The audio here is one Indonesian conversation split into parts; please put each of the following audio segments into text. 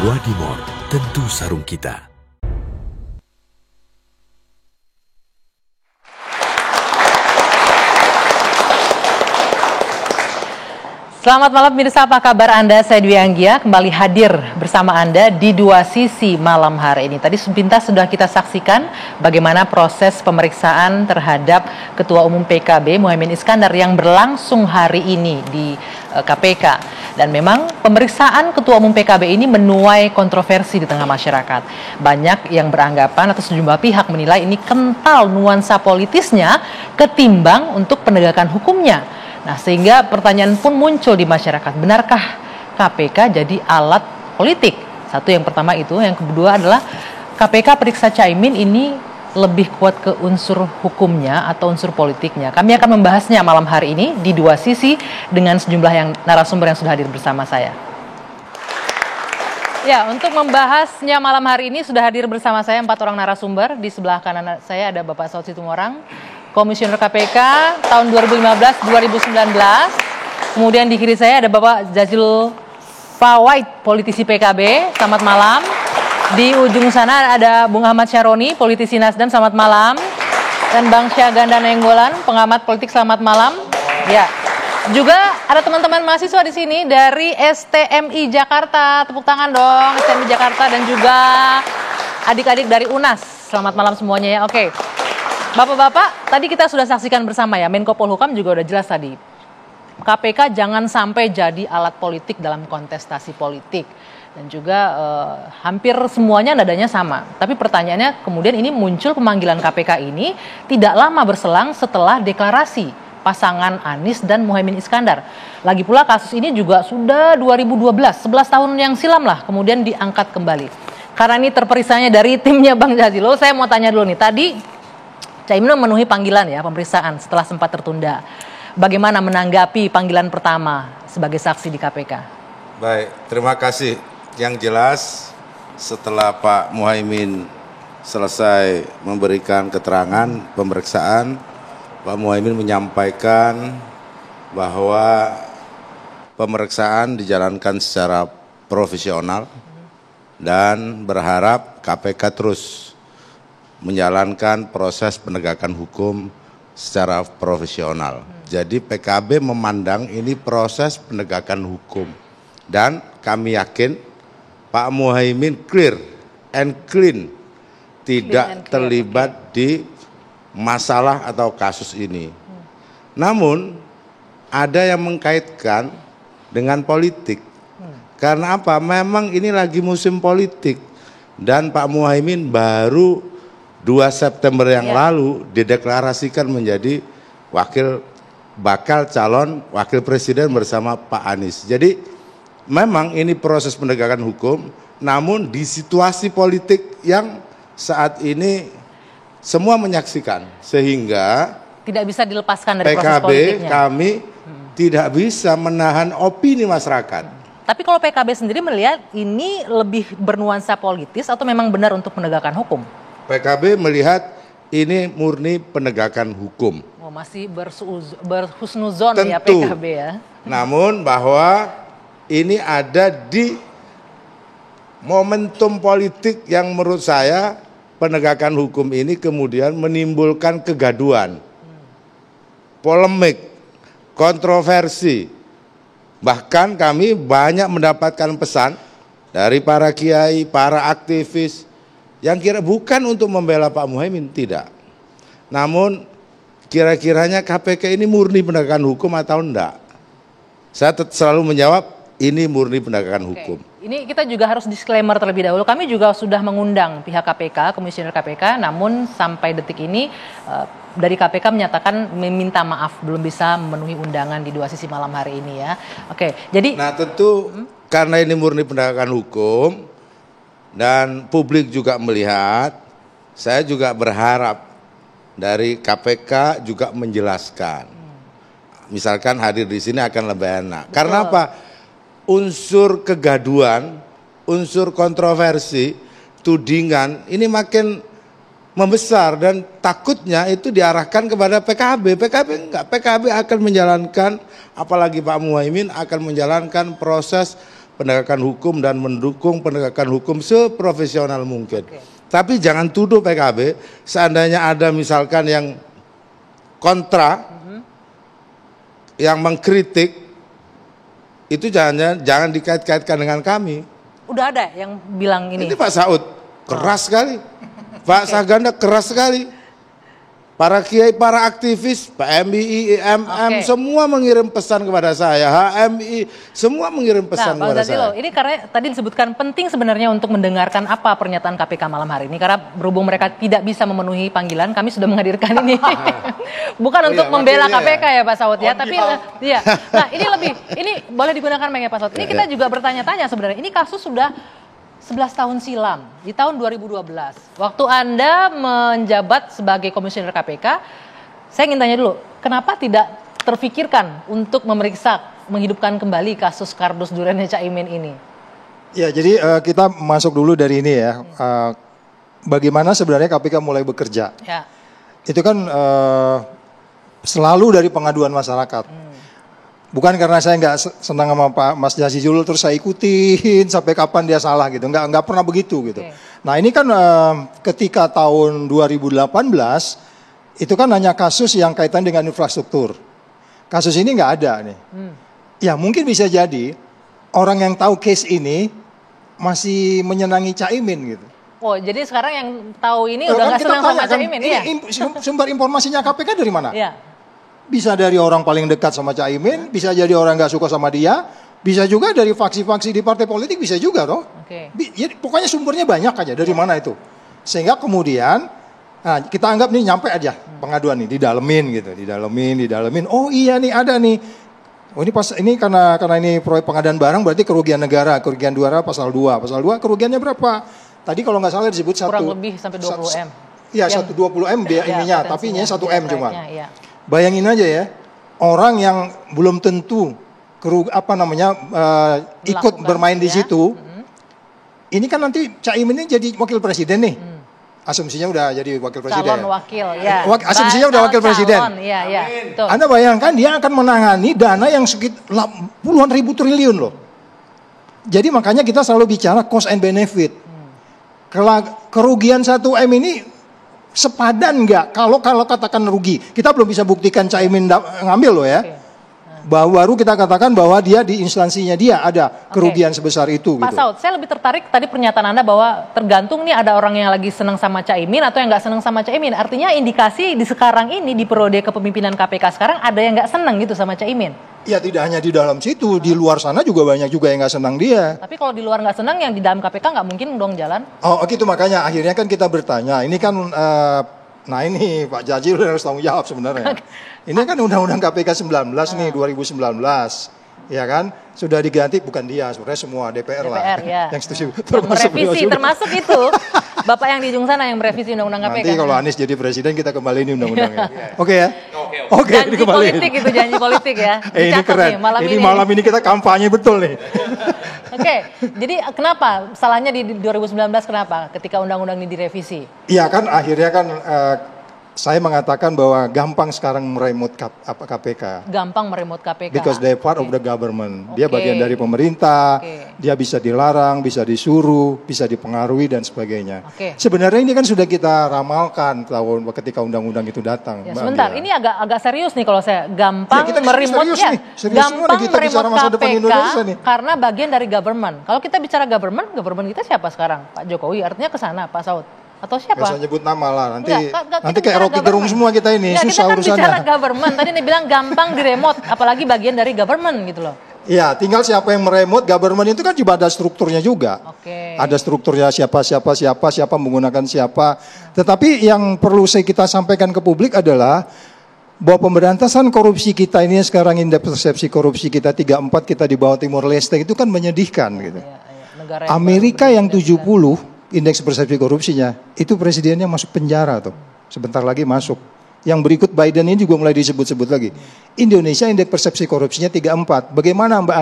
Wadimor, tentu sarung kita. Selamat malam pemirsa, apa kabar Anda? Saya Dwi Anggia kembali hadir bersama Anda di Dua Sisi malam hari ini. Tadi sepintas sudah kita saksikan bagaimana proses pemeriksaan terhadap Ketua Umum PKB Muhaimin Iskandar yang berlangsung hari ini di KPK. Dan memang pemeriksaan Ketua Umum PKB ini menuai kontroversi di tengah masyarakat. Banyak yang beranggapan atau sejumlah pihak menilai ini kental nuansa politisnya ketimbang untuk penegakan hukumnya. Nah, sehingga pertanyaan pun muncul di masyarakat, benarkah KPK jadi alat politik? Satu, yang pertama itu. Yang kedua adalah KPK periksa Caimin ini lebih kuat ke unsur hukumnya atau unsur politiknya. Kami akan membahasnya malam hari ini di Dua Sisi dengan sejumlah narasumber yang sudah hadir bersama saya. Ya, untuk membahasnya malam hari ini sudah hadir bersama saya 4 orang narasumber. Di sebelah kanan saya ada Bapak Saud Situmorang, Komisioner KPK tahun 2015-2019. Kemudian di kiri saya ada Bapak Jazilul Fawait, politisi PKB. Selamat malam. Di ujung sana ada Bung Ahmad Syaroni, politisi Nasdem. Selamat malam. Dan Bang Syahganda Nenggolan, pengamat politik. Selamat malam. Ya. Juga ada teman-teman mahasiswa di sini dari STMI Jakarta. Tepuk tangan dong, STMI Jakarta, dan juga adik-adik dari UNAS. Selamat malam semuanya ya. Oke. Bapak-bapak, tadi kita sudah saksikan bersama ya, Menko Polhukam juga udah jelas tadi. KPK jangan sampai jadi alat politik dalam kontestasi politik. Dan juga hampir semuanya nadanya sama. Tapi pertanyaannya kemudian ini muncul pemanggilan KPK ini tidak lama berselang setelah deklarasi pasangan Anies dan Muhaimin Iskandar. Lagi pula kasus ini juga sudah 2012, 11 tahun yang silam lah kemudian diangkat kembali. Karena ini terperiksanya dari timnya Bang Jazilul, saya mau tanya dulu nih, tadi Caimin memenuhi panggilan ya, pemeriksaan setelah sempat tertunda. Bagaimana menanggapi panggilan pertama sebagai saksi di KPK? Baik, terima kasih. Yang jelas setelah Pak Muhaimin selesai memberikan keterangan pemeriksaan, Pak Muhaimin menyampaikan bahwa pemeriksaan dijalankan secara profesional dan berharap KPK terus menjalankan proses penegakan hukum secara profesional. Jadi PKB memandang ini proses penegakan hukum. Dan kami yakin Pak Muhaimin clear and clean, tidak terlibat di masalah atau kasus ini. Namun ada yang mengkaitkan dengan politik. Karena apa? Memang ini lagi musim politik. Dan Pak Muhaimin baru 2 September yang lalu dideklarasikan menjadi bakal calon wakil presiden bersama Pak Anies. Jadi memang ini proses penegakan hukum, namun di situasi politik yang saat ini semua menyaksikan, sehingga tidak bisa dilepaskan dari PKB proses politiknya. Kami tidak bisa menahan opini masyarakat. Tapi kalau PKB sendiri melihat ini lebih bernuansa politis atau memang benar untuk penegakan hukum? PKB melihat ini murni penegakan hukum. Oh, masih berhusnuzon ya PKB ya. Namun bahwa ini ada di momentum politik yang menurut saya penegakan hukum ini kemudian menimbulkan kegaduhan, polemik, kontroversi. Bahkan kami banyak mendapatkan pesan dari para kiai, para aktivis, yang kira bukan untuk membela Pak Muhaimin, tidak. Namun kira-kiranya KPK ini murni penegakan hukum atau enggak? Saya selalu menjawab ini murni penegakan hukum. Ini kita juga harus disclaimer terlebih dahulu. Kami juga sudah mengundang pihak KPK, Komisioner KPK, namun sampai detik ini dari KPK menyatakan meminta maaf belum bisa memenuhi undangan di Dua Sisi malam hari ini ya. Oke, jadi nah tentu karena ini murni penegakan hukum, dan publik juga melihat, saya juga berharap dari KPK juga menjelaskan. Misalkan hadir di sini akan lebih enak. Betul. Karena apa? Unsur kegaduhan, unsur kontroversi, tudingan ini makin membesar dan takutnya itu diarahkan kepada PKB. PKB enggak, PKB akan menjalankan, apalagi Pak Muhaimin akan menjalankan proses penegakan hukum dan mendukung penegakan hukum seprofesional mungkin. Tapi jangan tuduh PKB, seandainya ada misalkan yang kontra, yang mengkritik, itu jangan dikait-kaitkan dengan kami. Udah ada yang bilang ini. Ini Pak Saud keras sekali, Pak Saganda keras sekali. Para kiai, para aktivis, Pak MII, IMM, semua mengirim pesan kepada saya, HMI, semua mengirim pesan kepada saya. Ini karena tadi disebutkan penting sebenarnya untuk mendengarkan apa pernyataan KPK malam hari ini, karena berhubung mereka tidak bisa memenuhi panggilan, kami sudah menghadirkan ini. Bukan untuk membela KPK ya Pak Saud ya, tapi ya. Nah ini boleh digunakan ya Pak Saud. Ini kita juga bertanya-tanya sebenarnya, ini kasus sudah 11 tahun silam, di tahun 2012. Waktu Anda menjabat sebagai komisioner KPK, saya ingin tanya dulu, kenapa tidak terfikirkan untuk menghidupkan kembali kasus kardus duriannya Caimin ini? Ya, jadi kita masuk dulu dari ini ya. Bagaimana sebenarnya KPK mulai bekerja? Ya. Itu kan selalu dari pengaduan masyarakat. Bukan karena saya nggak senang sama Pak Mas Jazilul terus saya ikutin sampai kapan dia salah gitu, nggak pernah begitu gitu. Nah ini kan ketika tahun 2018 itu kan hanya kasus yang kaitan dengan infrastruktur. Kasus ini nggak ada nih. Ya mungkin bisa jadi orang yang tahu case ini masih menyenangi Caimin gitu. Oh jadi sekarang yang tahu ini udah nggak senang sama Caimin ya? Sumber informasinya KPK dari mana? Ya. Bisa dari orang paling dekat sama Caimin, bisa jadi orang nggak suka sama dia, bisa juga dari faksi-faksi di partai politik, bisa juga toh. Ya, pokoknya sumbernya banyak aja dari mana itu. Sehingga kemudian nah, kita anggap nih nyampe aja pengaduan nih, didalemin gitu, didalemin. Oh iya nih ada nih. Oh ini karena ini proyek pengadaan barang berarti kerugian negara pasal 2. Pasal 2 kerugiannya berapa? Tadi kalau nggak salah disebut kurang lebih sampai 20 M. Iya, 120 M biaya ininya, tapi ini 1 M cuma. Bayangin aja ya, orang yang belum tentu ikut bermain di situ. Ini kan nanti Caimin ini jadi wakil presiden nih. Asumsinya udah jadi wakil presiden. Calon wakil, ya. Asumsinya udah wakil presiden. Ya, Anda bayangkan dia akan menangani dana yang sekitar puluhan ribu triliun loh. Jadi makanya kita selalu bicara cost and benefit. Kerugian 1 M ini sepadan nggak? Kalau katakan rugi, kita belum bisa buktikan Caimin ngambil loh ya. Baru kita katakan bahwa dia di instansinya dia ada kerugian sebesar itu. Pak Saud, saya lebih tertarik tadi pernyataan Anda bahwa tergantung nih ada orang yang lagi senang sama Caimin atau yang nggak senang sama Caimin. Artinya indikasi di sekarang ini di periode kepemimpinan KPK sekarang ada yang nggak senang gitu sama Caimin. Ya tidak hanya di dalam situ, di luar sana juga banyak juga yang nggak senang dia. Tapi kalau di luar nggak senang, yang di dalam KPK nggak mungkin dong jalan. Oh gitu, makanya akhirnya kan kita bertanya, ini kan, nah ini Pak Jajil harus tanggung jawab sebenarnya. Ini kan Undang-Undang KPK 19 nih, 2019. Ya kan, sudah diganti, bukan dia, sebenarnya semua DPR lah. Ya. Yang setuju. Termasuk itu, Bapak yang di ujung sana yang merevisi Undang-Undang KPK. Nanti kalau Anies jadi presiden kita kembali ini undang-undangnya. Oke ya? Oke, janji politik itu, janji politik ya. Ini keren, malam ini kita kampanye betul nih. Oke, jadi kenapa salahnya di 2019 kenapa ketika undang-undang ini direvisi? Iya kan akhirnya kan saya mengatakan bahwa gampang sekarang meremote KPK. Gampang meremote KPK. Because they part of the government. Dia bagian dari pemerintah, dia bisa dilarang, bisa disuruh, bisa dipengaruhi dan sebagainya. Sebenarnya ini kan sudah kita ramalkan ketika undang-undang itu datang. Ya, sebentar, ini agak serius nih kalau saya gampang meremote ya. Gampang meremote KPK karena bagian dari government. Kalau kita bicara government kita siapa sekarang? Pak Jokowi, artinya ke sana Pak Saud. Atau siapa? Gak usah nyebut nama lah, nanti kayak Rocky Gerung semua kita ini, susah urusannya. Kita kan bicara government, tadi nih bilang gampang diremote, apalagi bagian dari government gitu loh. Iya, tinggal siapa yang meremote, government itu kan juga ada strukturnya juga. Ada strukturnya siapa menggunakan siapa. Tetapi yang perlu kita sampaikan ke publik adalah bahwa pemberantasan korupsi kita ini sekarang indeks persepsi korupsi kita 34, kita di bawah Timor Leste itu kan menyedihkan gitu. Amerika yang 70 indeks persepsi korupsinya, itu presidennya masuk penjara tuh. Sebentar lagi masuk. Yang berikut Biden ini juga mulai disebut-sebut lagi. Indonesia indeks persepsi korupsinya 34. Bagaimana Mbak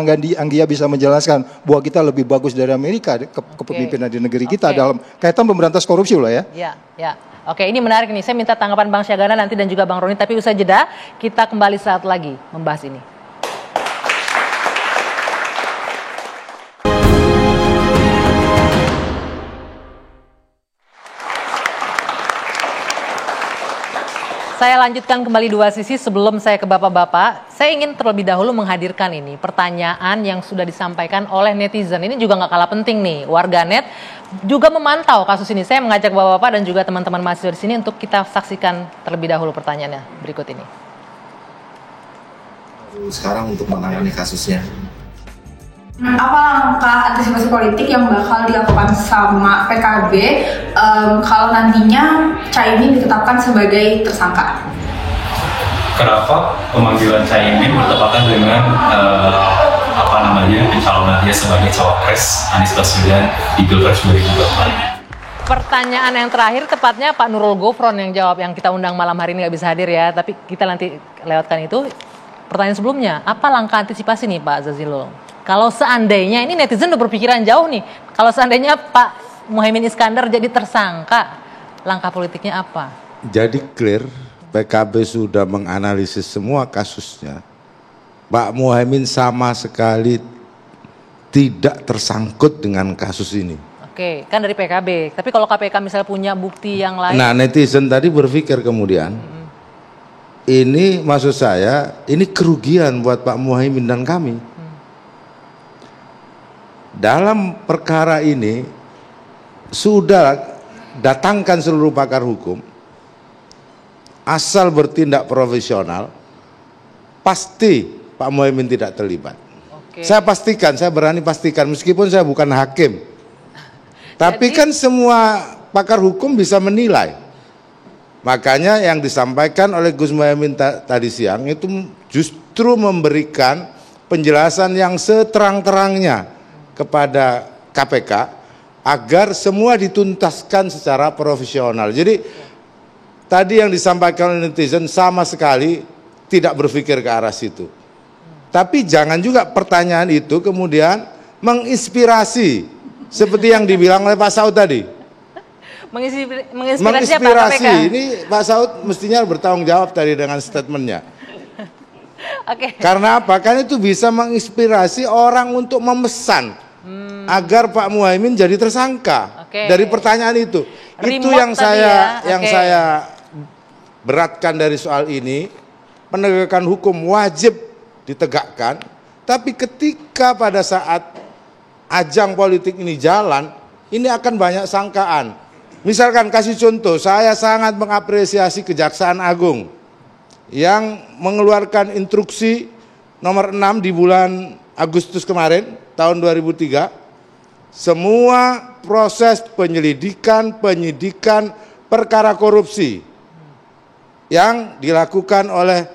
Anggia bisa menjelaskan bahwa kita lebih bagus dari Amerika kepemimpinan di negeri kita dalam kaitan pemberantas korupsi loh ya? Ya. Oke, ini menarik nih. Saya minta tanggapan Bang Syagana nanti dan juga Bang Roni. Tapi usai jeda, kita kembali saat lagi membahas ini. saya lanjutkan kembali dua sisi sebelum saya ke Bapak-Bapak. Saya ingin terlebih dahulu menghadirkan ini pertanyaan yang sudah disampaikan oleh netizen. Ini juga nggak kalah penting nih, warganet juga memantau kasus ini. Saya mengajak Bapak-Bapak dan juga teman-teman mahasiswa di sini untuk kita saksikan terlebih dahulu pertanyaannya berikut ini. Sekarang untuk menangani kasusnya. Apa langkah antisipasi politik yang bakal dilakukan sama PKB kalau nantinya Caimin ditetapkan sebagai tersangka? Kenapa pemanggilan Caimin bertepatan dengan pencalonan dia sebagai cawapres Anies Baswedan di Pilpres 2024? Pertanyaan yang terakhir tepatnya Pak Nurul Gufron yang jawab, yang kita undang malam hari ini nggak bisa hadir ya, tapi kita nanti lewatkan itu. Pertanyaan sebelumnya, apa langkah antisipasi nih Pak Jazilul? Kalau seandainya, ini netizen udah berpikiran jauh nih, kalau seandainya Pak Muhaimin Iskandar jadi tersangka, langkah politiknya apa? Jadi clear, PKB sudah menganalisis semua kasusnya. Pak Muhaimin sama sekali tidak tersangkut dengan kasus ini. Oke, kan dari PKB, tapi kalau KPK misalnya punya bukti yang lain. Nah, netizen tadi berpikir kemudian, ini maksud saya, ini kerugian buat Pak Muhaimin dan kami. Dalam perkara ini sudah datangkan seluruh pakar hukum, asal bertindak profesional, pasti Pak Muhaimin tidak terlibat. Oke. Saya pastikan, saya berani pastikan, meskipun saya bukan hakim. Tapi kan semua pakar hukum bisa menilai. Makanya yang disampaikan oleh Gus Muhaimin tadi siang itu justru memberikan penjelasan yang seterang-terangnya kepada KPK agar semua dituntaskan secara profesional. Jadi tadi yang disampaikan oleh netizen sama sekali tidak berpikir ke arah situ. Tapi jangan juga pertanyaan itu kemudian menginspirasi seperti yang dibilang oleh Pak Saud tadi. Menginspirasi. Ini Pak Saud mestinya bertanggung jawab tadi dengan statementnya. Oke. Karena apa? Karena itu bisa menginspirasi orang untuk memesan agar Pak Muhaimin jadi tersangka. Dari pertanyaan itu. Itu yang saya beratkan dari soal ini. Penegakan hukum wajib ditegakkan, tapi ketika pada saat ajang politik ini jalan, ini akan banyak sangkaan. Misalkan kasih contoh, saya sangat mengapresiasi Kejaksaan Agung yang mengeluarkan instruksi nomor 6 di bulan Agustus kemarin, tahun 2003, semua proses penyidikan perkara korupsi yang dilakukan oleh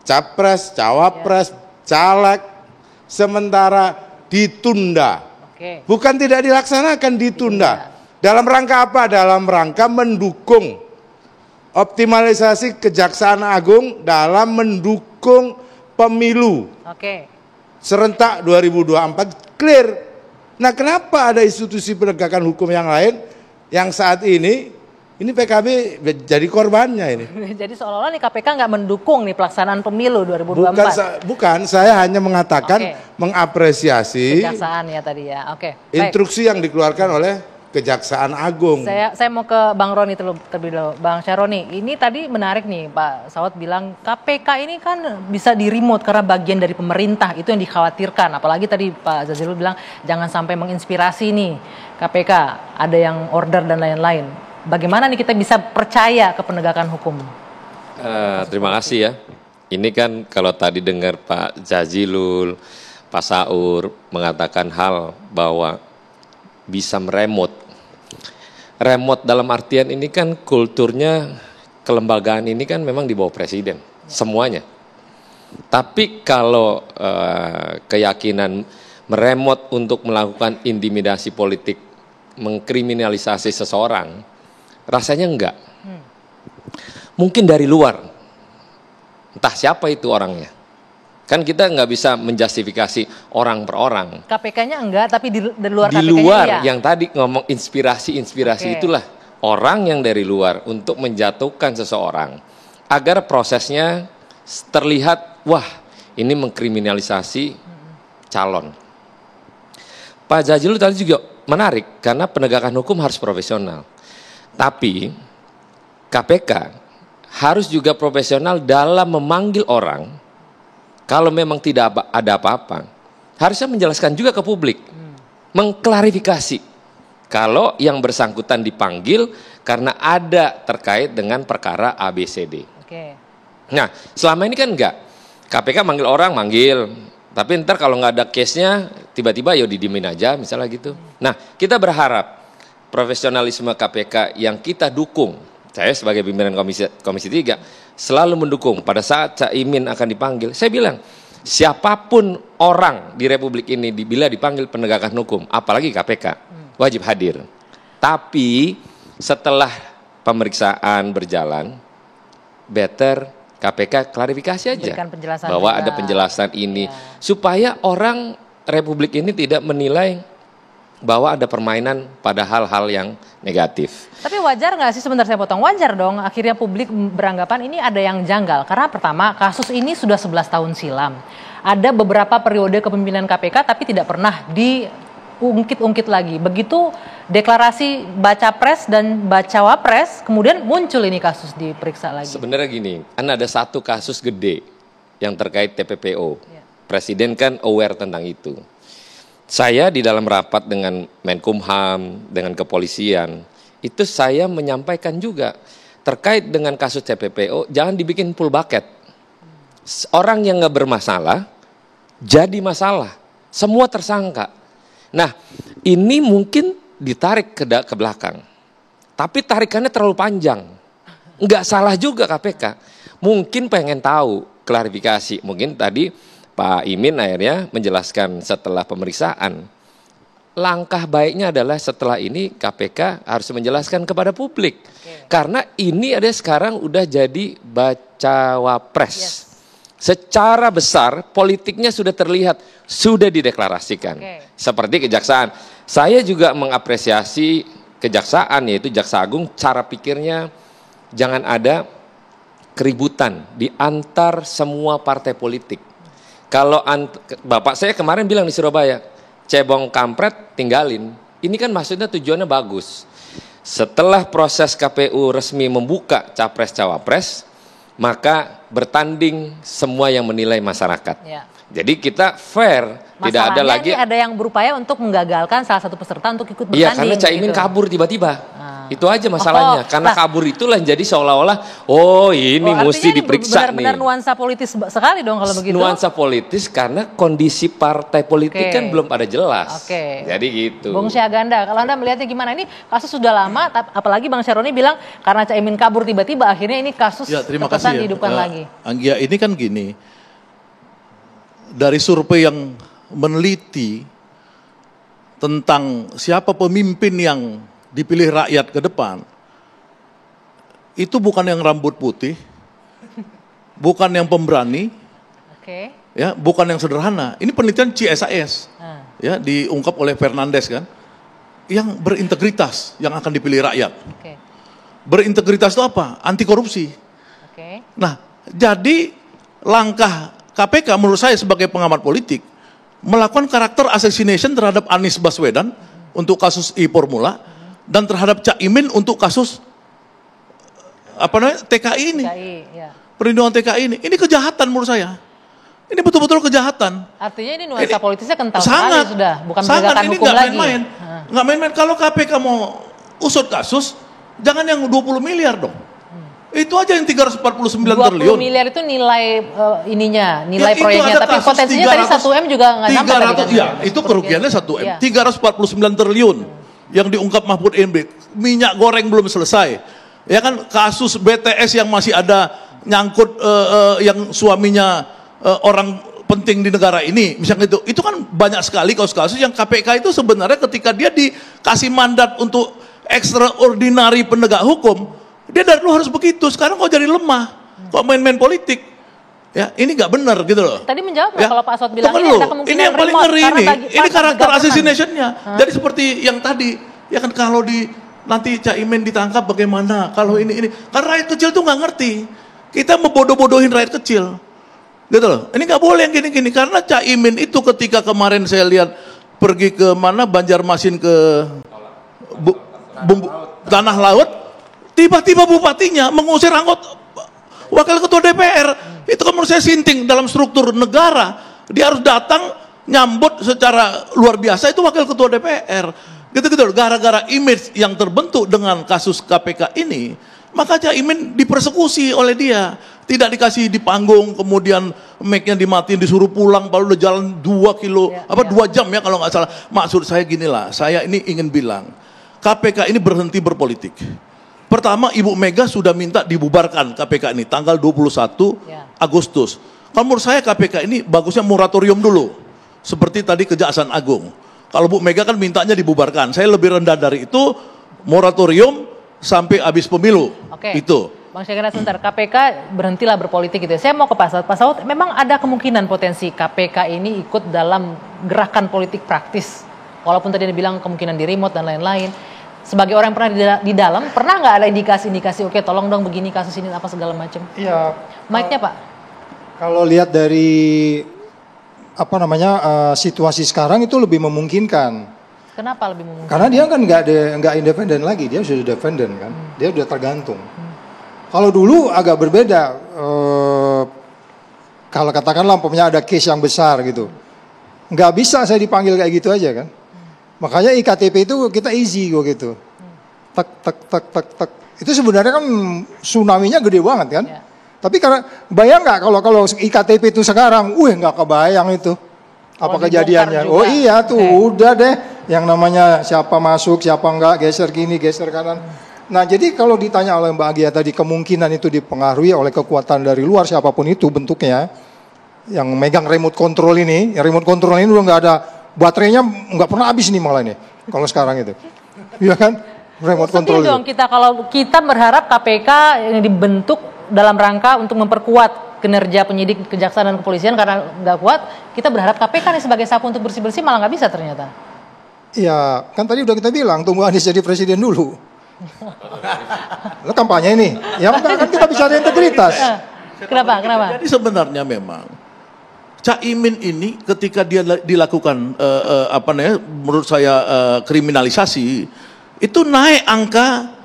capres, cawapres, caleg, sementara ditunda. Bukan tidak dilaksanakan, ditunda. Dalam rangka apa? Dalam rangka mendukung optimalisasi Kejaksaan Agung dalam mendukung pemilu serentak 2024, clear. Nah, kenapa ada institusi penegakan hukum yang lain yang saat ini PKB jadi korbannya ini? Jadi seolah-olah nih KPK nggak mendukung nih pelaksanaan pemilu 2024. Bukan, saya hanya mengatakan mengapresiasi Kejaksaan ya tadi ya. Instruksi yang dikeluarkan oleh Kejaksaan Agung. Saya mau ke Bang Roni terlebih dahulu. Bang Syaroni, ini tadi menarik nih Pak Saud bilang KPK ini kan bisa di-remote karena bagian dari pemerintah, itu yang dikhawatirkan. Apalagi tadi Pak Jazilul bilang jangan sampai menginspirasi nih KPK, ada yang order dan lain-lain. Bagaimana nih kita bisa percaya ke penegakan hukum? Terima kasih ya. Ini kan kalau tadi dengar Pak Jazilul, Pak Saur mengatakan hal bahwa bisa meremote. Remote dalam artian ini kan kulturnya kelembagaan ini kan memang di bawah presiden, semuanya. Tapi kalau keyakinan meremote untuk melakukan intimidasi politik, mengkriminalisasi seseorang, rasanya enggak. Mungkin dari luar, entah siapa itu orangnya. Kan kita nggak bisa menjustifikasi orang per orang. KPK-nya enggak, tapi di luar KPK-nya di luar iya. Yang tadi ngomong inspirasi itulah orang yang dari luar untuk menjatuhkan seseorang agar prosesnya terlihat wah ini mengkriminalisasi calon. Pak Jazilul tadi juga menarik karena penegakan hukum harus profesional. Tapi KPK harus juga profesional dalam memanggil orang. Kalau memang tidak ada apa-apa, harusnya menjelaskan juga ke publik, mengklarifikasi. Kalau yang bersangkutan dipanggil karena ada terkait dengan perkara ABCD. Nah, selama ini kan enggak. KPK manggil orang, manggil. Tapi ntar kalau nggak ada case-nya, tiba-tiba ya didimin aja, misalnya gitu. Nah, kita berharap profesionalisme KPK yang kita dukung, saya sebagai pimpinan Komisi 3 selalu mendukung pada saat Caimin akan dipanggil. Saya bilang, siapapun orang di Republik ini bila dipanggil penegakan hukum, apalagi KPK, wajib hadir. Tapi setelah pemeriksaan berjalan, better KPK klarifikasi aja bahwa juga ada penjelasan ini, supaya orang Republik ini tidak menilai bahwa ada permainan pada hal-hal yang negatif. Tapi wajar nggak sih, sebentar saya potong, wajar dong akhirnya publik beranggapan ini ada yang janggal. Karena pertama, kasus ini sudah 11 tahun silam. Ada beberapa periode kepemimpinan KPK tapi tidak pernah diungkit-ungkit lagi. Begitu deklarasi baca pres dan baca wapres, kemudian muncul ini kasus diperiksa lagi. Sebenarnya gini, kan ada satu kasus gede yang terkait TPPO. Presiden kan aware tentang itu. Saya di dalam rapat dengan Menkumham, dengan kepolisian, itu saya menyampaikan juga terkait dengan kasus TPPO, jangan dibikin full bucket. Orang yang nggak bermasalah, jadi masalah. Semua tersangka. Nah, ini mungkin ditarik ke belakang. Tapi tarikannya terlalu panjang. Nggak salah juga KPK. Mungkin pengen tahu klarifikasi. Mungkin tadi Pak Imin akhirnya menjelaskan setelah pemeriksaan. Langkah baiknya adalah setelah ini KPK harus menjelaskan kepada publik. Karena ini ada sekarang udah jadi baca wapres. Secara besar politiknya sudah terlihat, sudah dideklarasikan. Seperti kejaksaan. Saya juga mengapresiasi kejaksaan, yaitu Jaksa Agung, cara pikirnya jangan ada keributan di antar semua partai politik. Kalau Bapak saya kemarin bilang di Surabaya, cebong kampret tinggalin. Ini kan maksudnya tujuannya bagus. Setelah proses KPU resmi membuka capres-cawapres, maka bertanding semua yang menilai masyarakat. Jadi kita fair, tidak ada lagi. Masalahnya ada yang berupaya untuk menggagalkan salah satu peserta untuk ikut bertanding. Iya, karena Caimin kabur tiba-tiba. Itu aja masalahnya. Karena kabur itulah jadi seolah-olah, ini mesti diperiksa nih. Benar-benar nuansa politis sekali dong kalau begitu. Nuansa politis karena kondisi partai politik kan belum pada jelas. Jadi gitu. Bung Syahganda, kalau Anda melihatnya gimana? Ini kasus sudah lama, apalagi Bang Syaroni bilang karena Caimin kabur tiba-tiba, akhirnya ini kasus terkesan dihidupkan lagi. Anggia, ini kan gini, dari survei yang meneliti tentang siapa pemimpin yang dipilih rakyat ke depan, itu bukan yang rambut putih, bukan yang pemberani, ya, bukan yang sederhana. Ini penelitian CSIS, ya, diungkap oleh Fernandes kan, yang berintegritas yang akan dipilih rakyat. Berintegritas itu apa? Anti korupsi. Nah, jadi langkah KPK menurut saya sebagai pengamat politik melakukan karakter assassination terhadap Anies Baswedan untuk kasus e-formula. Dan terhadap Caimin untuk kasus TKI ini, perlindungan TKI ini kejahatan menurut saya. Ini betul-betul kejahatan. Artinya ini nuansa politisnya kental sangat, sekali sudah, bukan penegakan hukum ini lagi. Nggak main-main. Kalau KPK mau usut kasus, jangan yang 20 miliar dong. Itu aja yang 349 triliun. 20 miliar itu nilai nilai proyeknya, tapi potensinya tadi 1M juga nggak sampai tadi kan. Ya, itu kerugiannya 1M, 349 triliun. Yang diungkap Mahfud MD, minyak goreng belum selesai, ya kan, kasus BTS yang masih ada nyangkut yang suaminya orang penting di negara ini, misalnya itu kan banyak sekali kasus-kasus yang KPK itu sebenarnya ketika dia dikasih mandat untuk extraordinary penegak hukum, dia dari dulu harus begitu. Sekarang kok jadi lemah, kok main-main politik. Ya, ini nggak benar gitu loh. Tadi menjawab ya, kalau Pak Sot bilang ini ada kemungkinan ini yang paling ngeri ini karakter assassination-nya. Jadi seperti yang tadi, ya kan, kalau nanti Caimin ditangkap bagaimana? Kalau ini karena rakyat kecil tuh nggak ngerti. Kita membodoh-bodohin rakyat kecil, gitu loh. Ini nggak boleh yang gini-gini karena Caimin itu ketika kemarin saya lihat pergi ke mana Banjarmasin ke Tanah Laut, tiba-tiba bupatinya mengusir wakil ketua DPR. Itu kan menurut saya sinting dalam struktur negara. Dia harus datang nyambut secara luar biasa, itu wakil ketua DPR. Gitu-gitu. Gara-gara image yang terbentuk dengan kasus KPK ini, maka Caimin dipersekusi oleh dia. Tidak dikasih di panggung, kemudian mic-nya dimatiin, disuruh pulang, baru udah jalan 2 jam ya kalau nggak salah. Maksud saya ginilah, saya ini ingin bilang, KPK ini berhenti berpolitik. Pertama, Ibu Mega sudah minta dibubarkan KPK ini, tanggal 21 Agustus. Kalau menurut saya KPK ini bagusnya moratorium dulu, seperti tadi Kejaksaan Agung. Kalau Bu Mega kan mintanya dibubarkan, saya lebih rendah dari itu, moratorium sampai habis pemilu. Itu. Bang Syagana sebentar, KPK berhentilah berpolitik gitu ya. Saya mau ke Pak Saud. Pak Saud, memang ada kemungkinan potensi KPK ini ikut dalam gerakan politik praktis. Walaupun tadi Anda bilang kemungkinan di remote dan lain-lain. Sebagai orang yang pernah di dalam, pernah nggak ada indikasi-indikasi, oke tolong dong begini kasus ini apa segala macam? Iya. Mic-nya Pak. Kalau lihat dari situasi sekarang itu lebih memungkinkan. Kenapa lebih memungkinkan? Karena dia kan nggak independen lagi, dia sudah dependen kan, dia sudah tergantung. Kalau dulu agak berbeda, kalau katakanlah umpamanya ada case yang besar gitu, nggak bisa saya dipanggil kayak gitu aja kan. Makanya IKTP itu kita easy kok gitu, tek. Itu sebenarnya kan tsunami-nya gede banget kan. Ya. Tapi karena bayang nggak kalau IKTP itu sekarang, nggak kebayang itu apa kejadiannya. Oh iya tuh udah deh, yang namanya siapa masuk, siapa enggak, geser kini, geser kanan. Nah jadi kalau ditanya oleh Mbak Agia tadi, kemungkinan itu dipengaruhi oleh kekuatan dari luar siapapun itu bentuknya, yang megang remote control ini, udah nggak ada baterainya, nggak pernah habis nih malah ini kalau sekarang itu, iya kan, remote control itu. Dong kalau kita berharap KPK yang dibentuk dalam rangka untuk memperkuat kinerja penyidik, kejaksaan dan kepolisian, karena nggak kuat, kita berharap KPK nih sebagai sapu untuk bersih-bersih malah nggak bisa ternyata. Iya, kan tadi udah kita bilang tunggu Anies jadi presiden dulu. Lo kampanye ini, ya kan kita bicara integritas. Kenapa? Jadi sebenarnya memang Caimin ini ketika dia dilakukan menurut saya kriminalisasi, itu naik angka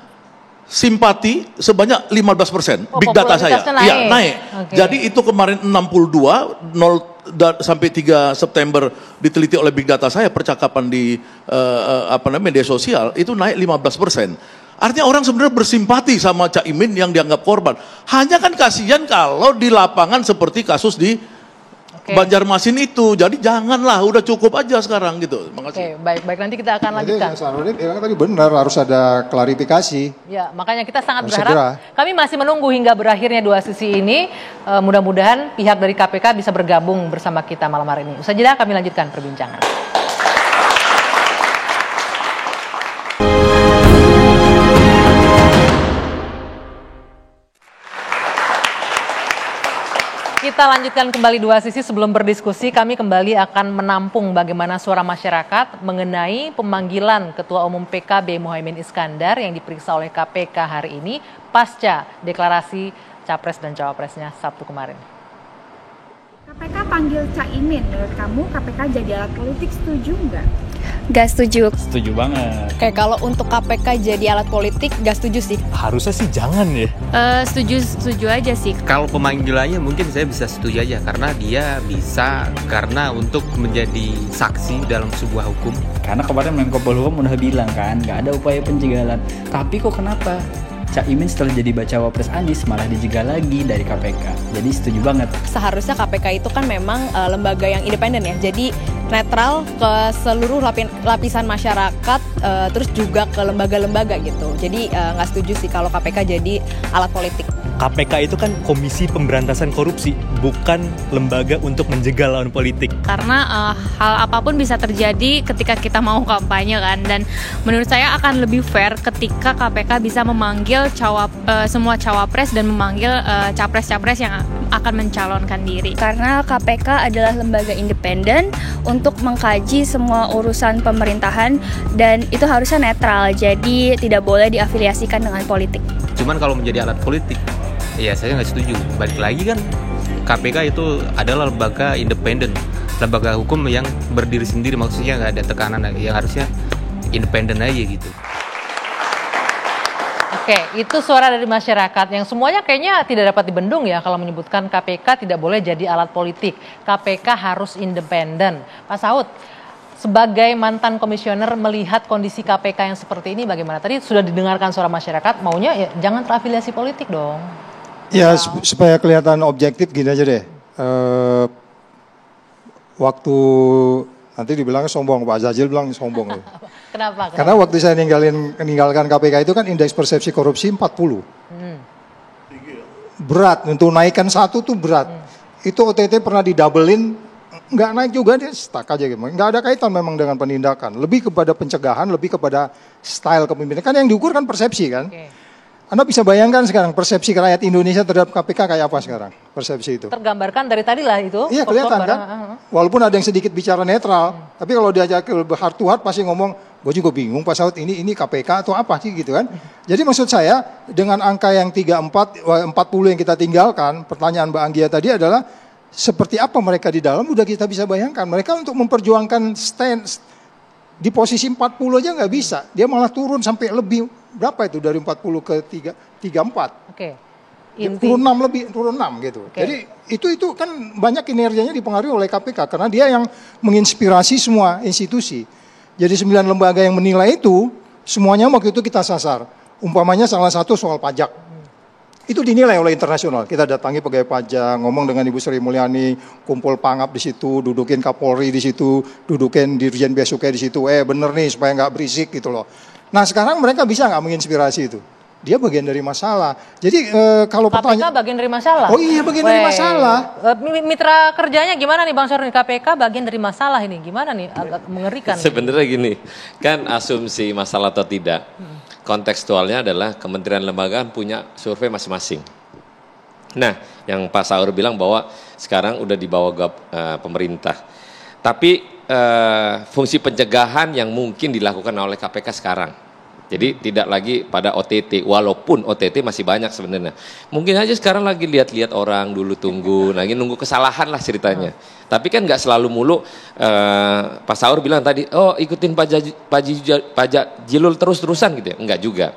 simpati sebanyak 15%. Big data saya, iya naik. Jadi itu kemarin 62 sampai 3 September diteliti oleh Big Data saya, percakapan di media sosial itu naik 15%. Artinya orang sebenarnya bersimpati sama Caimin yang dianggap korban. Hanya kan kasihan kalau di lapangan seperti kasus di Banjarmasin itu. Jadi janganlah, udah cukup aja sekarang gitu. Makasih. Baik nanti kita akan lanjutkan. Tadi benar harus ada klarifikasi. Ya, makanya kita sangat berharap. Kami masih menunggu hingga berakhirnya 2 sesi ini. Mudah-mudahan pihak dari KPK bisa bergabung bersama kita malam hari ini. Usai jeda kami lanjutkan perbincangan. Kita lanjutkan kembali 2 sesi. Sebelum berdiskusi, kami kembali akan menampung bagaimana suara masyarakat mengenai pemanggilan Ketua Umum PKB Muhaimin Iskandar yang diperiksa oleh KPK hari ini pasca deklarasi Capres dan Cawapresnya Sabtu kemarin. KPK panggil Caimin, menurut kamu KPK jadi alat politik, setuju nggak? Gak setuju. Setuju banget. Kayak kalau untuk KPK jadi alat politik, gak setuju sih. Harusnya sih jangan ya. Setuju aja sih. Kalau pemanggilannya mungkin saya bisa setuju aja, karena dia bisa untuk menjadi saksi dalam sebuah hukum. Karena kemarin Menko Polhukam udah bilang kan, gak ada upaya pencegahan. Tapi kok kenapa Caimin setelah jadi bacawa pres Anies malah dijegal lagi dari KPK. Jadi setuju banget. Seharusnya KPK itu kan memang lembaga yang independen ya. Jadi netral ke seluruh lapisan masyarakat, terus juga ke lembaga-lembaga gitu. Jadi nggak setuju sih kalau KPK jadi alat politik. KPK itu kan Komisi Pemberantasan Korupsi, bukan lembaga untuk menjegal lawan politik. Karena hal apapun bisa terjadi ketika kita mau kampanye kan, dan menurut saya akan lebih fair ketika KPK bisa memanggil semua cawapres dan memanggil capres-capres yang akan mencalonkan diri. Karena KPK adalah lembaga independen untuk mengkaji semua urusan pemerintahan dan itu harusnya netral, jadi tidak boleh diafiliasikan dengan politik. Cuman kalau menjadi alat politik, ya saya nggak setuju. Balik lagi kan, KPK itu adalah lembaga independen, lembaga hukum yang berdiri sendiri, maksudnya nggak ada tekanan, yang harusnya independen aja gitu. Oke, itu suara dari masyarakat yang semuanya kayaknya tidak dapat dibendung ya kalau menyebutkan KPK tidak boleh jadi alat politik. KPK harus independen. Pak Saud, sebagai mantan komisioner melihat kondisi KPK yang seperti ini bagaimana? Tadi sudah didengarkan suara masyarakat, maunya ya jangan terafiliasi politik dong. Ya, supaya kelihatan objektif gini aja deh. Waktu nanti dibilang sombong, Pak Zazil bilang sombong. Kenapa? Karena waktu saya meninggalkan KPK itu kan indeks persepsi korupsi 40. Berat, untuk naikkan 1 tuh berat. Itu OTT pernah didabelin, nggak naik juga, dia stuck aja gitu. Nggak ada kaitan memang dengan penindakan. Lebih kepada pencegahan, lebih kepada style kepemimpinan. Kan yang diukur kan persepsi kan. Anda bisa bayangkan sekarang persepsi rakyat Indonesia terhadap KPK kayak apa sekarang, persepsi itu. Tergambarkan dari tadi lah itu. Iya kelihatan kan. Walaupun ada yang sedikit bicara netral, tapi kalau diajak heart to heart pasti ngomong, gue juga bingung Pak Saud ini KPK atau apa sih gitu kan. Jadi maksud saya dengan angka yang 40 yang kita tinggalkan, pertanyaan Mbak Anggia tadi adalah seperti apa mereka di dalam udah kita bisa bayangkan. Mereka untuk memperjuangkan stand di posisi 40 aja nggak bisa. Dia malah turun sampai lebih, berapa itu dari 40 ke 34. Oke. Turun 6 lebih, turun 6 gitu. Jadi itu kan banyak kinerjanya dipengaruhi oleh KPK karena dia yang menginspirasi semua institusi. Jadi 9 lembaga yang menilai itu semuanya waktu itu kita sasar. Umpamanya salah satu soal pajak. Itu dinilai oleh internasional. Kita datangi pegawai pajak, ngomong dengan Ibu Sri Mulyani, kumpul pangap di situ, dudukin Kapolri di situ, dudukin Dirjen Bea Cukai di situ. Bener nih supaya nggak berisik gitu loh. Nah sekarang mereka bisa nggak menginspirasi itu? Dia bagian dari masalah. Jadi kalau KPK bagian dari masalah? Oh iya bagian dari masalah. Mitra kerjanya gimana nih Bang Sorny? KPK bagian dari masalah ini. Gimana nih? Agak mengerikan. Sebenarnya gini, kan asumsi masalah atau tidak. Kontekstualnya adalah kementerian lembaga punya survei masing-masing. Nah, yang Pak Saur bilang bahwa sekarang udah di bawah pemerintah. Tapi fungsi pencegahan yang mungkin dilakukan oleh KPK sekarang. Jadi tidak lagi pada OTT, walaupun OTT masih banyak sebenarnya. Mungkin aja sekarang lagi lihat-lihat orang dulu tunggu, lagi nunggu kesalahan lah ceritanya. Tapi kan nggak selalu mulu. Pak Saur bilang tadi, oh ikutin Pak Jilul terus-terusan gitu ya. Enggak juga.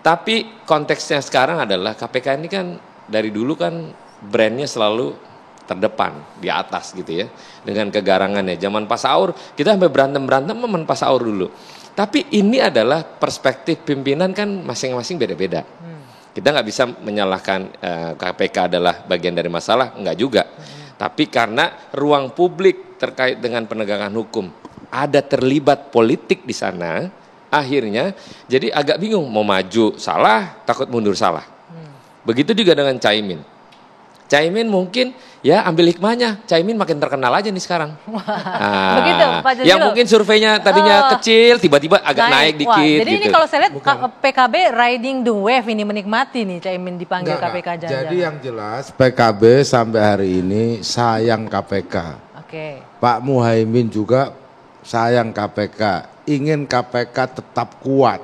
Tapi konteksnya sekarang adalah KPK ini kan dari dulu kan brandnya selalu terdepan, di atas gitu ya. Dengan kegarangannya. Zaman Pak Saur, kita sampai berantem-berantem sama Pak Saur dulu. Tapi ini adalah perspektif pimpinan kan masing-masing beda-beda. Kita nggak bisa menyalahkan KPK adalah bagian dari masalah, nggak juga. Tapi karena ruang publik terkait dengan penegakan hukum ada terlibat politik di sana, akhirnya jadi agak bingung mau maju salah, takut mundur salah. Begitu juga dengan Caimin. Caimin mungkin ya ambil hikmahnya, Caimin makin terkenal aja nih sekarang. Begitu, Pak Jazilul. Yang mungkin surveinya tadinya kecil, tiba-tiba agak naik dikit. Jadi gitu. ini kalau saya lihat PKB riding the wave ini, menikmati nih Caimin dipanggil KPK jangan. Jadi yang jelas PKB sampai hari ini sayang KPK. Pak Muhaimin juga sayang KPK, ingin KPK tetap kuat.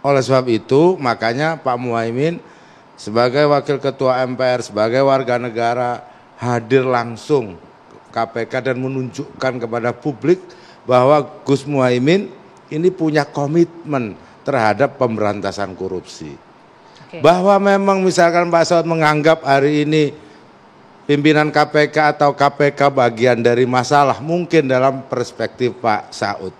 Oleh sebab itu makanya Pak Muhaimin sebagai Wakil Ketua MPR, sebagai warga negara hadir langsung KPK dan menunjukkan kepada publik bahwa Gus Muhaimin ini punya komitmen terhadap pemberantasan korupsi. Bahwa memang misalkan Pak Saud menganggap hari ini pimpinan KPK atau KPK bagian dari masalah, mungkin dalam perspektif Pak Saud.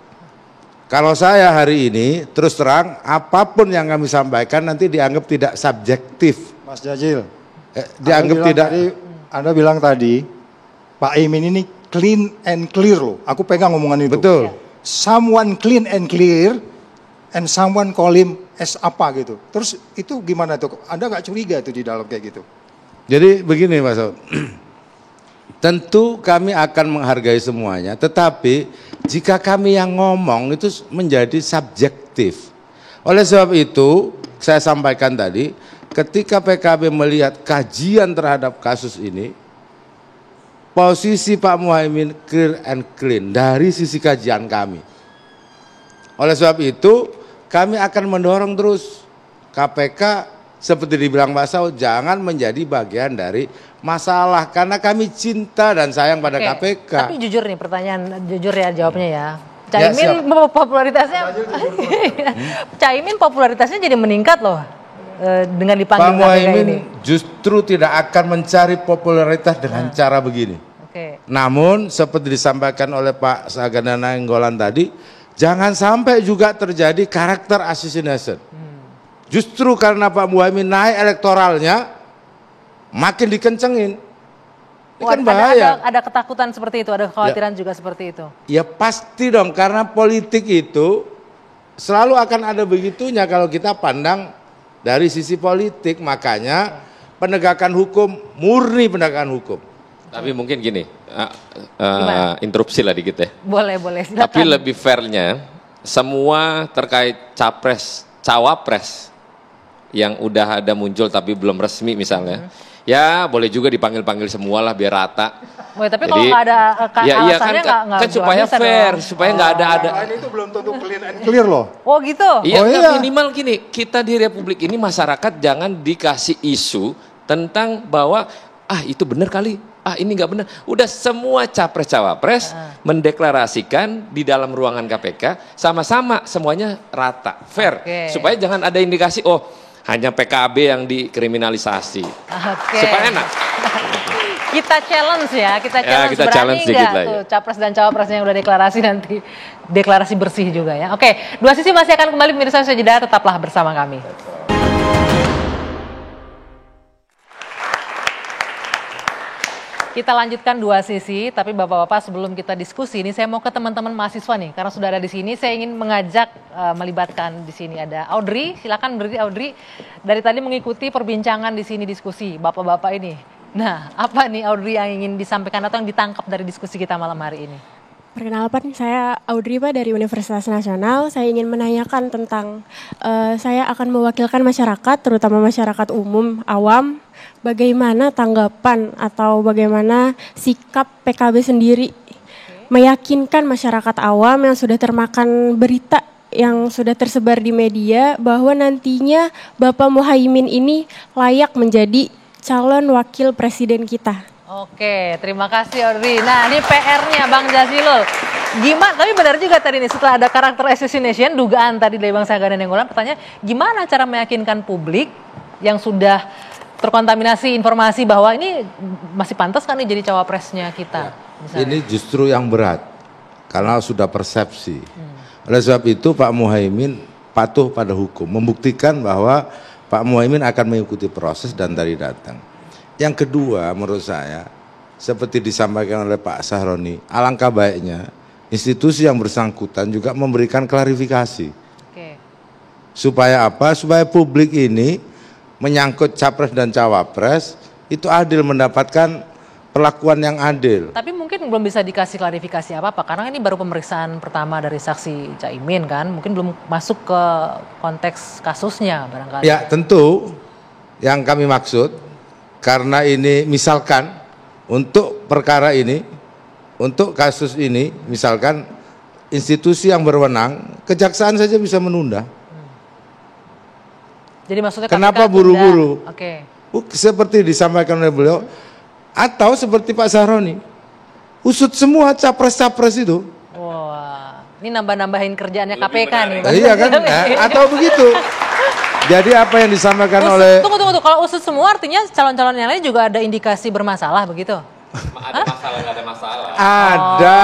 Kalau saya hari ini terus terang apapun yang kami sampaikan nanti dianggap tidak subjektif. Mas Jazil, dianggap tidak. Anda bilang tadi Pak Imin ini clean and clear loh. Aku pegang omongan itu. Betul. Someone clean and clear and someone call him as apa gitu. Terus itu gimana tuh? Anda nggak curiga itu di dalam kayak gitu? Jadi begini Mas Saud. Tentu kami akan menghargai semuanya, tetapi jika kami yang ngomong itu menjadi subjektif. Oleh sebab itu, saya sampaikan tadi, ketika PKB melihat kajian terhadap kasus ini, posisi Pak Muhaimin clear and clean dari sisi kajian kami. Oleh sebab itu, kami akan mendorong terus KPK seperti dibilang Pak Saud, jangan menjadi bagian dari masalah karena kami cinta dan sayang pada KPK. Tapi jujur nih pertanyaan, jujur ya jawabnya ya. Caimin popularitasnya jadi meningkat loh dengan dipanggil Pak Muhaimin justru tidak akan mencari popularitas dengan cara begini. Namun seperti disampaikan oleh Pak Sagana Nainggolan tadi, jangan sampai juga terjadi karakter assassination. Justru karena Pak Muhaimin naik elektoralnya makin dikencengin. Ini kan bahaya. Ada ketakutan seperti itu, ada kekhawatiran juga seperti itu. Ya pasti dong, karena politik itu selalu akan ada begitunya kalau kita pandang dari sisi politik. Makanya penegakan hukum, murni penegakan hukum. Tapi mungkin gini, interupsi lah dikit ya. Boleh, silakan. Tapi lebih fairnya, semua terkait capres, cawapres yang udah ada muncul tapi belum resmi misalnya, ya boleh juga dipanggil-panggil semua lah biar rata. Tapi kalau nggak ada alasannya nggak supaya fair, supaya nggak ada. Itu belum tentu clean and clear loh. Oh gitu? Iya, minimal gini, kita di Republik ini masyarakat jangan dikasih isu tentang bahwa itu benar kali, ini nggak benar. Udah semua capres-cawapres mendeklarasikan di dalam ruangan KPK sama-sama semuanya rata, fair. Supaya jangan ada indikasi hanya PKB yang dikriminalisasi. Supaya enak. Kita challenge ya, kita challenge berani nggak tuh capres dan cawapresnya yang udah deklarasi nanti deklarasi bersih juga ya. Oke, Dua Sisi masih akan kembali pemirsa, usai jeda, tetaplah bersama kami. Kita lanjutkan Dua Sisi, tapi Bapak-bapak sebelum kita diskusi ini saya mau ke teman-teman mahasiswa nih, karena sudah ada di sini. Saya ingin mengajak melibatkan di sini ada Audrey, silakan berdiri Audrey. Dari tadi mengikuti perbincangan di sini diskusi Bapak-bapak ini. Nah, apa nih Audrey yang ingin disampaikan atau yang ditangkap dari diskusi kita malam hari ini? Perkenalkan, saya Audrey Pak dari Universitas Nasional. Saya ingin menanyakan tentang saya akan mewakilkan masyarakat, terutama masyarakat umum, awam. Bagaimana tanggapan atau bagaimana sikap PKB sendiri meyakinkan masyarakat awam yang sudah termakan berita yang sudah tersebar di media bahwa nantinya Bapak Muhaimin ini layak menjadi calon wakil presiden kita. Oke, terima kasih Audrey. Nah, ini PR-nya Bang Jazilul. Gimana, tapi benar juga tadi nih, setelah ada karakter assassination, dugaan tadi dari Bang Sagana Nainggolan, pertanyaan gimana cara meyakinkan publik yang sudah terkontaminasi informasi bahwa ini masih pantas kan nih jadi cawapresnya kita. Ini justru yang berat, karena sudah persepsi. Oleh sebab itu Pak Muhaimin patuh pada hukum, membuktikan bahwa Pak Muhaimin akan mengikuti proses dan tadi datang. Yang kedua menurut saya, seperti disampaikan oleh Pak Sahroni, alangkah baiknya institusi yang bersangkutan juga memberikan klarifikasi. Supaya apa? Supaya publik ini menyangkut capres dan cawapres itu adil, mendapatkan perlakuan yang adil. Tapi mungkin belum bisa dikasih klarifikasi apa-apa karena ini baru pemeriksaan pertama dari saksi Caimin kan, mungkin belum masuk ke konteks kasusnya barangkali. Ya tentu yang kami maksud, karena ini misalkan untuk perkara ini, untuk kasus ini misalkan institusi yang berwenang, kejaksaan saja bisa menunda. Jadi maksudnya kenapa buru-buru? Seperti disampaikan oleh beliau, atau seperti Pak Sahroni, usut semua capres-capres itu. Wah, ini nambah-nambahin kerjaannya KPK nih. Iya kan? Atau begitu. Jadi apa yang disampaikan oleh... Tunggu, kalau usut semua artinya calon-calon yang lain juga ada indikasi bermasalah begitu? Ada masalah, nggak ada masalah. Ada.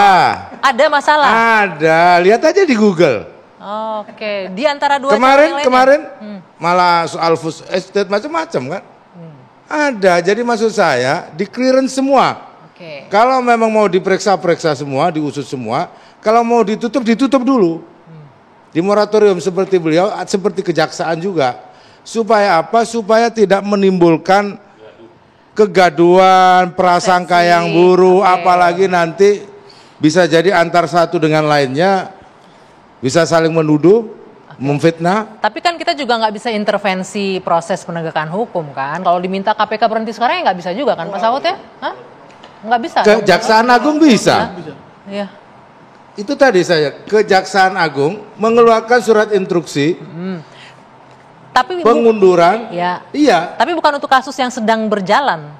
Ada masalah? Ada, lihat aja di Google. Oke, di antara dua kemarin malah soal first estate macam-macam kan? Ada, jadi maksud saya di clearance semua. Kalau memang mau diperiksa semua, diusut semua. Kalau mau ditutup dulu. Di moratorium seperti beliau, seperti kejaksaan juga. Supaya apa? Supaya tidak menimbulkan kegaduhan, prasangka yang buruk, apalagi nanti bisa jadi antar satu dengan lainnya bisa saling menuduh, memfitnah. Tapi kan kita juga nggak bisa intervensi proses penegakan hukum kan. Kalau diminta KPK berhenti sekarang ya nggak bisa juga kan Pak Saud ya? Nggak bisa. Kejaksaan Agung bisa. Iya. Itu tadi saya, Kejaksaan Agung mengeluarkan surat instruksi tapi pengunduran. Iya. Tapi bukan untuk kasus yang sedang berjalan.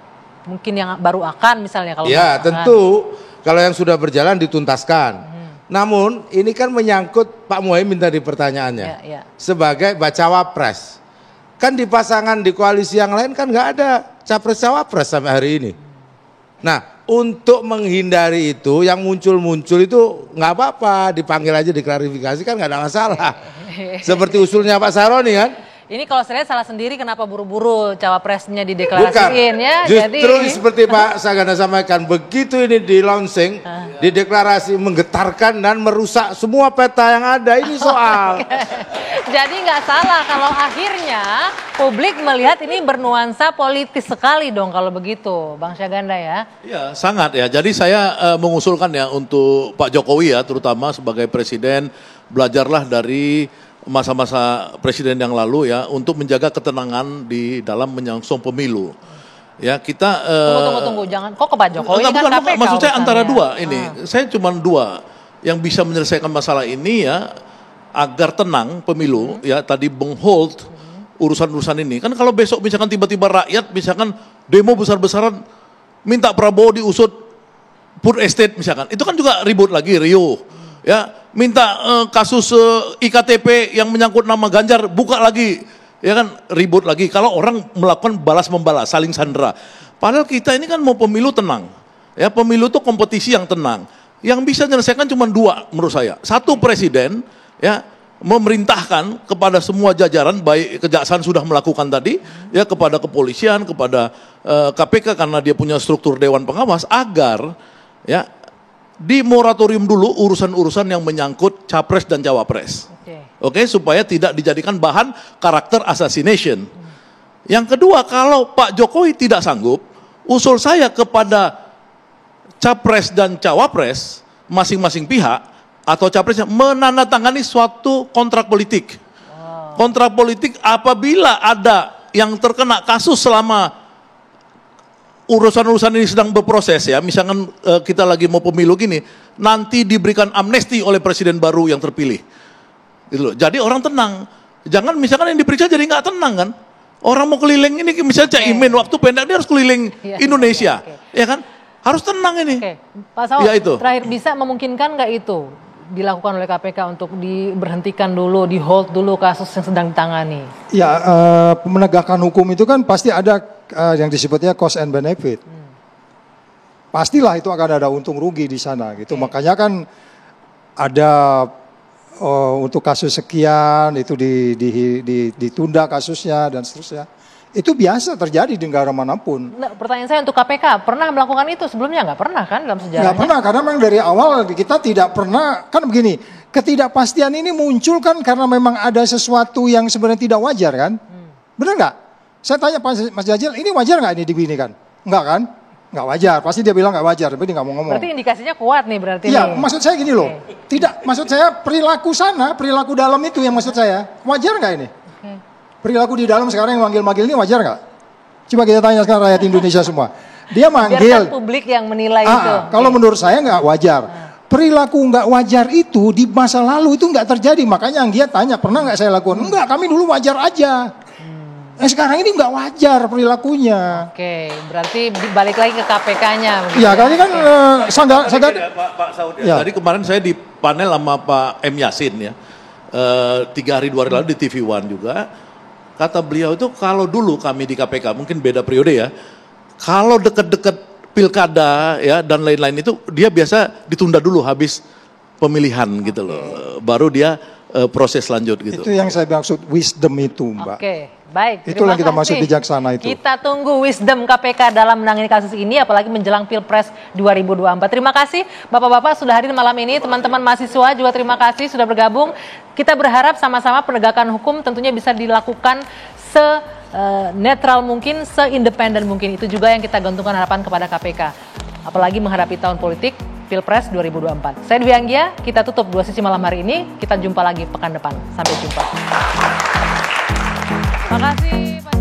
Mungkin yang baru akan misalnya kalau. Ya tentu kalau yang sudah berjalan dituntaskan. Namun ini kan menyangkut Pak Muhaimin tadi pertanyaannya sebagai bacawa pres. Kan di pasangan di koalisi yang lain kan nggak ada capres cawapres sampai hari ini. Nah, untuk menghindari itu yang muncul-muncul itu nggak apa-apa, dipanggil aja diklarifikasi kan nggak ada masalah. Seperti usulnya Pak Saroni kan. Ini kalau saya lihat salah sendiri kenapa buru-buru cawapresnya dideklarasiin ya. Justru jadi seperti Pak Saganda sampaikan, begitu ini di launching, dideklarasi menggetarkan dan merusak semua peta yang ada. Ini soal. Jadi nggak salah kalau akhirnya publik melihat ini bernuansa politis sekali dong kalau begitu, Bang Saganda ya. Ya sangat ya. Jadi saya mengusulkan ya untuk Pak Jokowi ya, terutama sebagai presiden, belajarlah dari masa-masa presiden yang lalu ya untuk menjaga ketenangan di dalam menyongsong pemilu. Ya kita tunggu, jangan kok ke Pak Jokowi enggak, kan KPK. Maksud saya antara dua ini. Saya cuma dua yang bisa menyelesaikan masalah ini ya agar tenang pemilu ya tadi menghold urusan-urusan ini. Kan kalau besok misalkan tiba-tiba rakyat misalkan demo besar-besaran minta Prabowo diusut food estate misalkan. Itu kan juga ribut lagi Rio. Ya, minta kasus IKTP yang menyangkut nama Ganjar buka lagi, ya kan ribut lagi. Kalau orang melakukan balas membalas, saling sandera. Padahal kita ini kan mau pemilu tenang, ya pemilu itu kompetisi yang tenang. Yang bisa menyelesaikan cuma dua menurut saya. Satu presiden, ya memerintahkan kepada semua jajaran, baik kejaksaan sudah melakukan tadi, ya kepada kepolisian, kepada KPK karena dia punya struktur dewan pengawas agar, ya di moratorium dulu urusan-urusan yang menyangkut capres dan cawapres. Oke, supaya tidak dijadikan bahan karakter assassination. Yang kedua, kalau Pak Jokowi tidak sanggup, usul saya kepada capres dan cawapres masing-masing pihak atau capresnya menandatangani suatu kontrak politik. Kontrak politik apabila ada yang terkena kasus selama urusan-urusan ini sedang berproses ya, misalkan kita lagi mau pemilu gini, nanti diberikan amnesti oleh presiden baru yang terpilih. Gitu loh. Jadi orang tenang. Jangan misalkan yang diperiksa jadi nggak tenang kan. Orang mau keliling ini misalnya Caimin waktu pendek dia harus keliling Indonesia. Ya kan? Harus tenang ini. Pak Saud, ya, itu. Terakhir bisa memungkinkan nggak itu dilakukan oleh KPK untuk diberhentikan dulu, di hold dulu kasus yang sedang ditangani? Ya, penegakan hukum itu kan pasti ada yang disebutnya cost and benefit. Pastilah itu akan ada untung rugi di sana gitu. Makanya kan ada untuk kasus sekian itu ditunda kasusnya dan seterusnya. Itu biasa terjadi di negara manapun. Nah, pertanyaan saya untuk KPK, pernah melakukan itu sebelumnya? Nggak pernah kan dalam sejarahnya? Nggak pernah, karena memang dari awal kita tidak pernah, kan begini, ketidakpastian ini muncul kan karena memang ada sesuatu yang sebenarnya tidak wajar kan? Benar nggak? Saya tanya Mas Jajil, ini wajar nggak ini dibinikan? Nggak kan? Nggak wajar, pasti dia bilang nggak wajar, tapi dia nggak mau ngomong. Berarti indikasinya kuat nih berarti. Iya, maksud saya gini loh, tidak, maksud saya perilaku sana, perilaku dalam itu yang maksud saya, wajar nggak ini? Perilaku di dalam sekarang yang manggil-manggil ini wajar nggak? Coba kita tanya sekarang rakyat Indonesia semua. Dia manggil. Biarkan publik yang menilai itu. Kalau menurut saya nggak wajar. Perilaku nggak wajar itu di masa lalu itu nggak terjadi. Makanya dia tanya, pernah nggak saya lakukan? Enggak, kami dulu wajar aja. Sekarang ini nggak wajar perilakunya. Oke, berarti balik lagi ke KPK-nya. Iya, kali kan sangat. Pak Saud ya. Tadi kemarin saya di panel sama Pak M. Yasin ya. 3 hari 2 hari lalu di TV One juga. Kata beliau itu kalau dulu kami di KPK, mungkin beda periode ya. Kalau deket-deket pilkada ya dan lain-lain itu dia biasa ditunda dulu habis pemilihan gitu loh. Baru dia proses lanjut gitu. Itu yang saya maksud wisdom itu, Mbak. Oke, baik. Itulah kita maksud bijaksana itu. Kita tunggu wisdom KPK dalam menangani kasus ini, apalagi menjelang Pilpres 2024. Terima kasih Bapak-Bapak sudah hadir malam ini. Teman-teman mahasiswa juga terima kasih sudah bergabung. Kita berharap sama-sama penegakan hukum tentunya bisa dilakukan netral mungkin, se-independen mungkin. Itu juga yang kita gantungkan harapan kepada KPK. Apalagi menghadapi tahun politik Pilpres 2024. Saya Dwi Anggia, kita tutup 2 sisi malam hari ini. Kita jumpa lagi pekan depan. Sampai jumpa. Terima kasih.